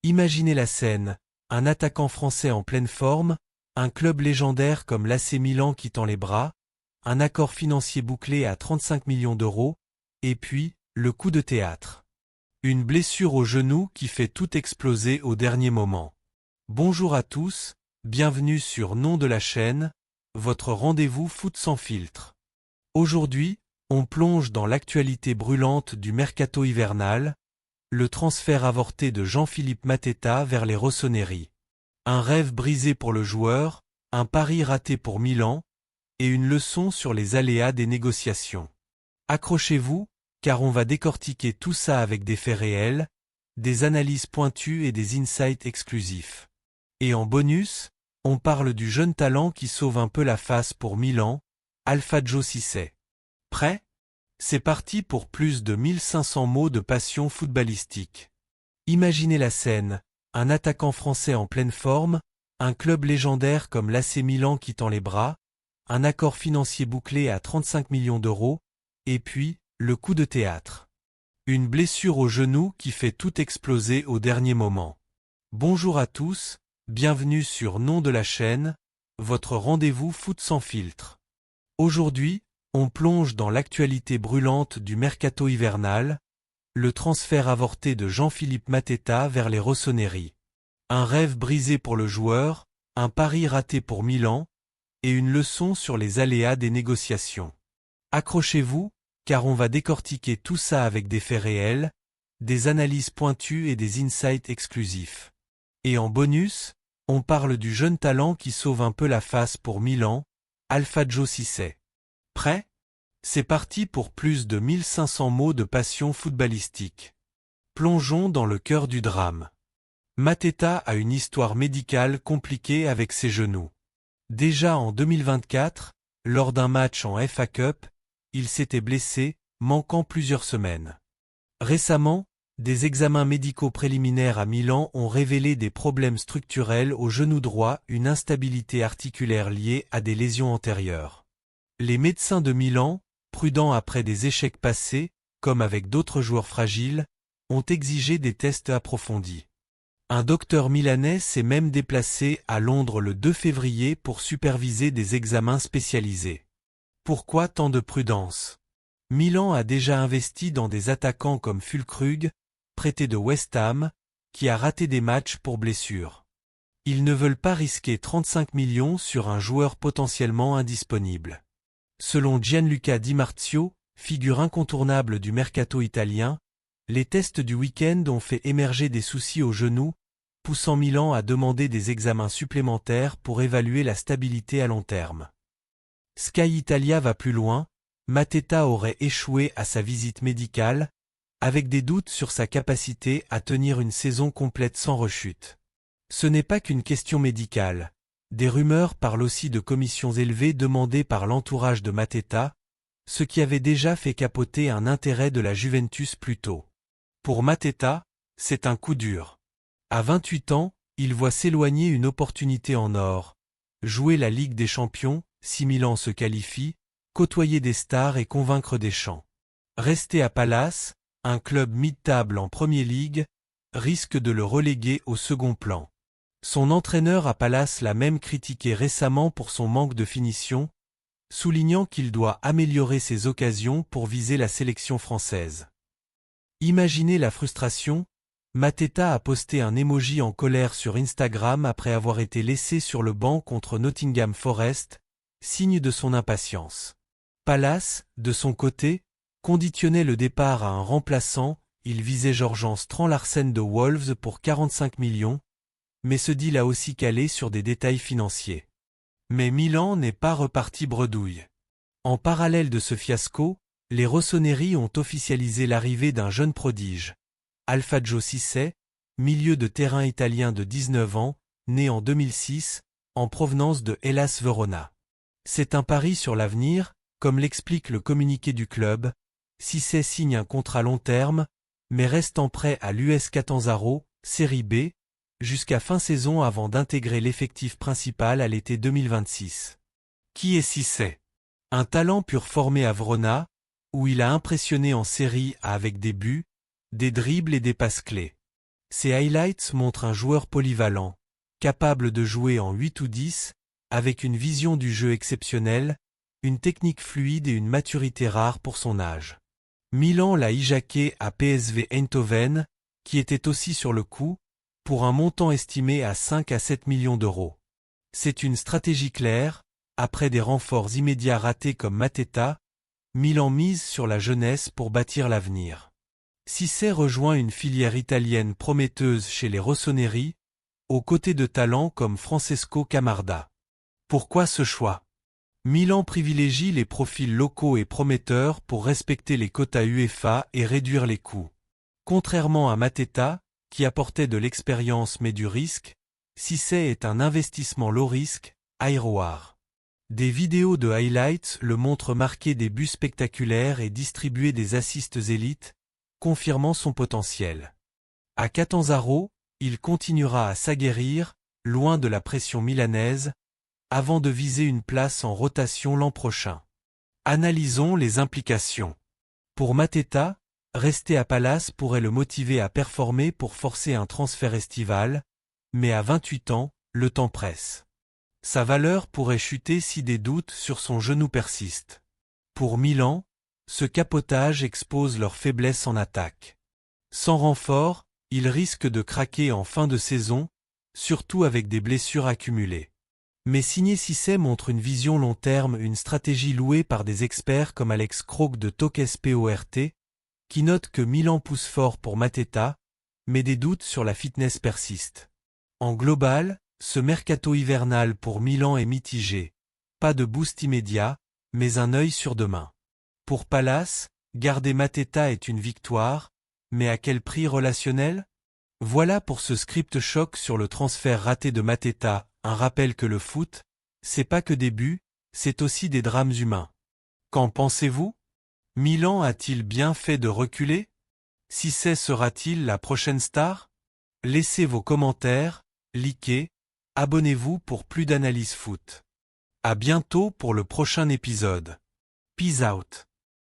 Imaginez la scène, un attaquant français en pleine forme, un club légendaire comme l'AC Milan qui tend les bras, un accord financier bouclé à 35 millions d'euros, et puis, le coup de théâtre. Une blessure au genou qui fait tout exploser au dernier moment. Bonjour à tous, bienvenue sur Nom de la chaîne, votre rendez-vous foot sans filtre. Aujourd'hui, on plonge dans l'actualité brûlante du mercato hivernal, le transfert avorté de Jean-Philippe Mateta vers les Rossoneri. Un rêve brisé pour le joueur, un pari raté pour Milan, et une leçon sur les aléas des négociations. Accrochez-vous, car on va décortiquer tout ça avec des faits réels, des analyses pointues et des insights exclusifs. Et en bonus, on parle du jeune talent qui sauve un peu la face pour Milan, Alphadjo Cissé. Prêt ? C'est parti pour plus de 1500 mots de passion footballistique. Imaginez la scène, un attaquant français en pleine forme, un club légendaire comme l'AC Milan qui tend les bras, un accord financier bouclé à 35 millions d'euros, et puis, le coup de théâtre. Une blessure au genou qui fait tout exploser au dernier moment. Bonjour à tous, bienvenue sur Nom de la chaîne, votre rendez-vous foot sans filtre. Aujourd'hui, on plonge dans l'actualité brûlante du mercato hivernal, le transfert avorté de Jean-Philippe Mateta vers les Rossoneri. Un rêve brisé pour le joueur, un pari raté pour Milan, et une leçon sur les aléas des négociations. Accrochez-vous, car on va décortiquer tout ça avec des faits réels, des analyses pointues et des insights exclusifs. Et en bonus, on parle du jeune talent qui sauve un peu la face pour Milan, Alphadjo Cissé. Prêt ? C'est parti pour plus de 1500 mots de passion footballistique. Plongeons dans le cœur du drame. Mateta a une histoire médicale compliquée avec ses genoux. Déjà en 2024, lors d'un match en FA Cup, il s'était blessé, manquant plusieurs semaines. Récemment, des examens médicaux préliminaires à Milan ont révélé des problèmes structurels au genou droit, une instabilité articulaire liée à des lésions antérieures. Les médecins de Milan, prudents après des échecs passés, comme avec d'autres joueurs fragiles, ont exigé des tests approfondis. Un docteur milanais s'est même déplacé à Londres le 2 février pour superviser des examens spécialisés. Pourquoi tant de prudence ? Milan a déjà investi dans des attaquants comme Füllkrug, prêté de West Ham, qui a raté des matchs pour blessure. Ils ne veulent pas risquer 35 millions sur un joueur potentiellement indisponible. Selon Gianluca Di Marzio, figure incontournable du mercato italien, les tests du week-end ont fait émerger des soucis au genou, poussant Milan à demander des examens supplémentaires pour évaluer la stabilité à long terme. Sky Italia va plus loin, Mateta aurait échoué à sa visite médicale, avec des doutes sur sa capacité à tenir une saison complète sans rechute. Ce n'est pas qu'une question médicale. Des rumeurs parlent aussi de commissions élevées demandées par l'entourage de Mateta, ce qui avait déjà fait capoter un intérêt de la Juventus plus tôt. Pour Mateta, c'est un coup dur. À 28 ans, il voit s'éloigner une opportunité en or. Jouer la Ligue des Champions, si Milan se qualifie, côtoyer des stars et convaincre Deschamps. Rester à Palace, un club mid-table en Premier League, risque de le reléguer au second plan. Son entraîneur à Palace l'a même critiqué récemment pour son manque de finition, soulignant qu'il doit améliorer ses occasions pour viser la sélection française. Imaginez la frustration, Mateta a posté un emoji en colère sur Instagram après avoir été laissé sur le banc contre Nottingham Forest, signe de son impatience. Palace, de son côté, conditionnait le départ à un remplaçant, il visait Jorjan Strand-Larsen de Wolves pour 45 millions, mais ce deal a aussi calé sur des détails financiers. Mais Milan n'est pas reparti bredouille. En parallèle de ce fiasco, les Rossoneri ont officialisé l'arrivée d'un jeune prodige, Alphadjo Cissé, milieu de terrain italien de 19 ans, né en 2006, en provenance de Hellas Verona. C'est un pari sur l'avenir, comme l'explique le communiqué du club. Cissé signe un contrat long terme, mais reste en prêt à l'US Catanzaro, Série B, jusqu'à fin saison avant d'intégrer l'effectif principal à l'été 2026. Qui est Cissé ? Un talent pur formé à Verona, où il a impressionné en Série A avec des buts, des dribbles et des passes clés. Ces highlights montrent un joueur polyvalent, capable de jouer en 8 ou 10, avec une vision du jeu exceptionnelle, une technique fluide et une maturité rare pour son âge. Milan l'a hijacké à PSV Eindhoven, qui était aussi sur le coup, pour un montant estimé à 5 à 7 millions d'euros. C'est une stratégie claire, après des renforts immédiats ratés comme Mateta, Milan mise sur la jeunesse pour bâtir l'avenir. Cissé rejoint une filière italienne prometteuse chez les Rossoneri, aux côtés de talents comme Francesco Camarda. Pourquoi ce choix? Milan privilégie les profils locaux et prometteurs pour respecter les quotas UEFA et réduire les coûts. Contrairement à Mateta, qui apportait de l'expérience mais du risque, Cissé est un investissement low risque, high reward. Des vidéos de highlights le montrent marquer des buts spectaculaires et distribuer des assists élites, confirmant son potentiel. À Catanzaro, il continuera à s'aguerrir, loin de la pression milanaise, avant de viser une place en rotation l'an prochain. Analysons les implications. Pour Mateta, rester à Palace pourrait le motiver à performer pour forcer un transfert estival, mais à 28 ans, le temps presse. Sa valeur pourrait chuter si des doutes sur son genou persistent. Pour Milan, ce capotage expose leur faiblesse en attaque. Sans renfort, il risque de craquer en fin de saison, surtout avec des blessures accumulées. Mais signer Cissé montre une vision long terme, une stratégie louée par des experts comme Alex Krog de Talksport, qui note que Milan pousse fort pour Mateta, mais des doutes sur la fitness persistent. En global, ce mercato hivernal pour Milan est mitigé. Pas de boost immédiat, mais un œil sur demain. Pour Palace, garder Mateta est une victoire, mais à quel prix relationnel? Voilà pour ce script choc sur le transfert raté de Mateta, un rappel que le foot, c'est pas que des buts, c'est aussi des drames humains. Qu'en pensez-vous? Milan a-t-il bien fait de reculer? Cissé sera-t-il la prochaine star? Laissez vos commentaires, likez, abonnez-vous pour plus d'analyse foot. À bientôt pour le prochain épisode. Peace out.